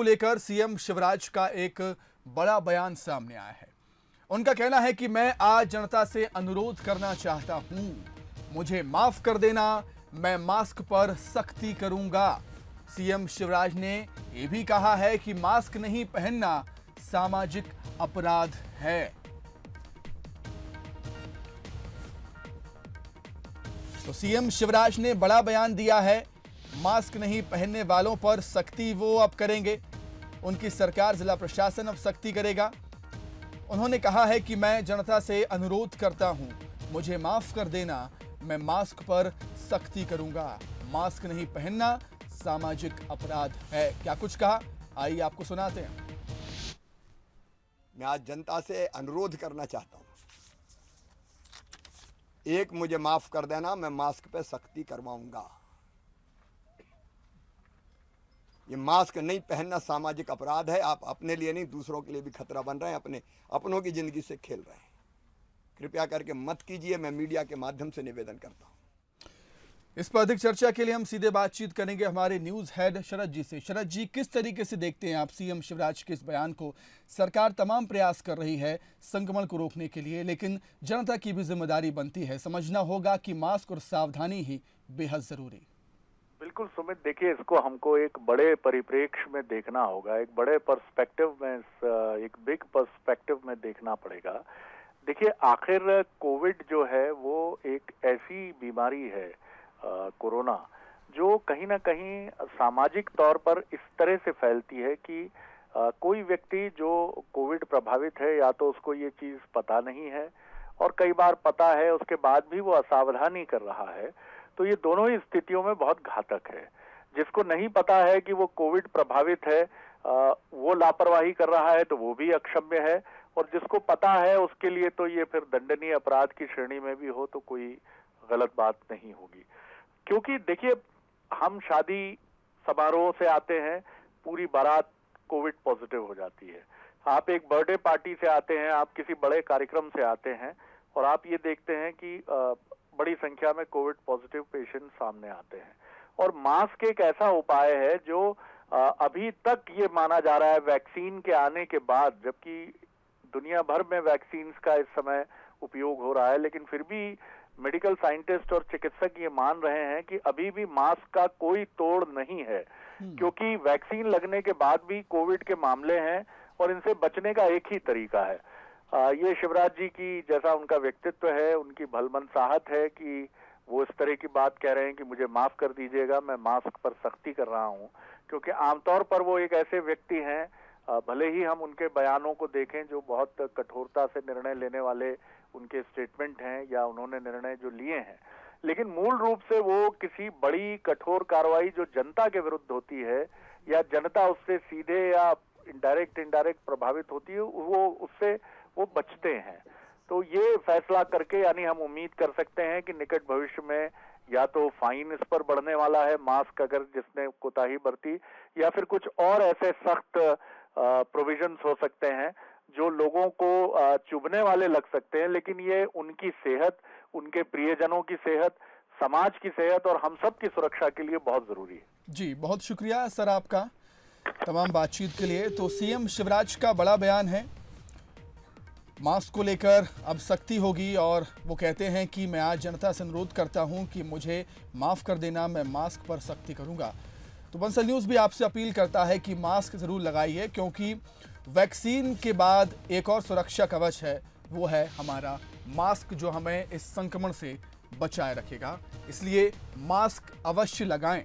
को लेकर सीएम शिवराज का एक बड़ा बयान सामने आया है। उनका कहना है कि मैं आज जनता से अनुरोध करना चाहता हूं, मुझे माफ कर देना, मैं मास्क पर सख्ती करूंगा। सीएम शिवराज ने यह भी कहा है कि मास्क नहीं पहनना सामाजिक अपराध है। तो सीएम शिवराज ने बड़ा बयान दिया है, मास्क नहीं पहनने वालों पर सख्ती वो अब करेंगे। उनकी सरकार, जिला प्रशासन अब सख्ती करेगा। उन्होंने कहा है कि मैं जनता से अनुरोध करता हूं, मुझे माफ कर देना, मैं मास्क पर सख्ती करूंगा। मास्क नहीं पहनना सामाजिक अपराध है। क्या कुछ कहा, आइए आपको सुनाते हैं। मैं आज जनता से अनुरोध करना चाहता हूं, एक, मुझे माफ कर देना, मैं मास्क पे सख्ती करवाऊंगा। ये मास्क नहीं पहनना सामाजिक अपराध है। आप अपने लिए नहीं, दूसरों के लिए भी खतरा बन रहे हैं, अपनों की जिंदगी से खेल रहे हैं। कृपया करके मत कीजिए। मैं मीडिया के माध्यम से निवेदन करता हूं। इस पर अधिक चर्चा के लिए हम सीधे बातचीत करेंगे हमारे न्यूज हेड शरद जी से। शरद जी, किस तरीके से देखते हैं आप सीएम शिवराज के इस बयान को? सरकार तमाम प्रयास कर रही है संक्रमण को रोकने के लिए, लेकिन जनता की भी जिम्मेदारी बनती है। समझना होगा कि मास्क और सावधानी ही बेहद जरूरी। बिल्कुल सुमित, देखिए, इसको हमको एक बड़े परिप्रेक्ष्य में देखना होगा, एक बड़े पर्सपेक्टिव में, एक बिग पर्सपेक्टिव में देखना पड़ेगा। देखिए, आखिर कोविड जो है वो एक ऐसी बीमारी है, कोरोना, जो कहीं ना कहीं सामाजिक तौर पर इस तरह से फैलती है कि कोई व्यक्ति जो कोविड प्रभावित है, या तो उसको ये चीज पता नहीं है, और कई बार पता है उसके बाद भी वो असावधानी कर रहा है। तो ये दोनों ही स्थितियों में बहुत घातक है। जिसको नहीं पता है कि वो कोविड प्रभावित है, वो लापरवाही कर रहा है, तो वो भी अक्षम्य है, और जिसको पता है उसके लिए तो ये फिर दंडनीय अपराध की श्रेणी में भी हो तो कोई गलत बात नहीं होगी। क्योंकि देखिए, हम शादी समारोह से आते हैं, पूरी बारात कोविड पॉजिटिव हो जाती है। आप एक बर्थडे पार्टी से आते हैं, आप किसी बड़े कार्यक्रम से आते हैं, और आप ये देखते हैं कि बड़ी संख्या में कोविड पॉजिटिव पेशेंट सामने आते हैं। और मास्क एक ऐसा उपाय है जो अभी तक ये माना जा रहा है वैक्सीन के आने के बाद, जबकि दुनिया भर में वैक्सीन का इस समय उपयोग हो रहा है, लेकिन फिर भी मेडिकल साइंटिस्ट और चिकित्सक ये मान रहे हैं कि अभी भी मास्क का कोई तोड़ नहीं है, क्योंकि वैक्सीन लगने के बाद भी कोविड के मामले हैं, और इनसे बचने का एक ही तरीका है। ये शिवराज जी की, जैसा उनका व्यक्तित्व है, उनकी भलमनसाहत है कि वो इस तरह की बात कह रहे हैं कि मुझे माफ कर दीजिएगा, मैं मास्क पर सख्ती कर रहा हूं। क्योंकि आमतौर पर वो एक ऐसे व्यक्ति हैं, भले ही हम उनके बयानों को देखें जो बहुत कठोरता से निर्णय लेने वाले उनके स्टेटमेंट हैं, या उन्होंने निर्णय जो लिए हैं, लेकिन मूल रूप से वो किसी बड़ी कठोर कार्रवाई जो जनता के विरुद्ध होती है, या जनता उससे सीधे या इनडायरेक्ट प्रभावित होती है, वो बचते हैं। तो ये फैसला करके, यानी हम उम्मीद कर सकते हैं कि निकट भविष्य में या तो फाइन इस पर बढ़ने वाला है, मास्क अगर जिसने कोताही बरती, या फिर कुछ और ऐसे सख्त प्रोविजंस हो सकते हैं जो लोगों को चुभने वाले लग सकते हैं, लेकिन ये उनकी सेहत, उनके प्रियजनों की सेहत, समाज की सेहत और हम सब की सुरक्षा के लिए बहुत जरूरी है। जी, बहुत शुक्रिया सर आपका तमाम बातचीत के लिए। तो सीएम शिवराज का बड़ा बयान है, मास्क को लेकर अब सख्ती होगी, और वो कहते हैं कि मैं आज जनता से अनुरोध करता हूं कि मुझे माफ़ कर देना, मैं मास्क पर सख्ती करूंगा। तो बंसल न्यूज़ भी आपसे अपील करता है कि मास्क ज़रूर लगाइए, क्योंकि वैक्सीन के बाद एक और सुरक्षा कवच है, वो है हमारा मास्क, जो हमें इस संक्रमण से बचाए रखेगा। इसलिए मास्क अवश्य लगाएं।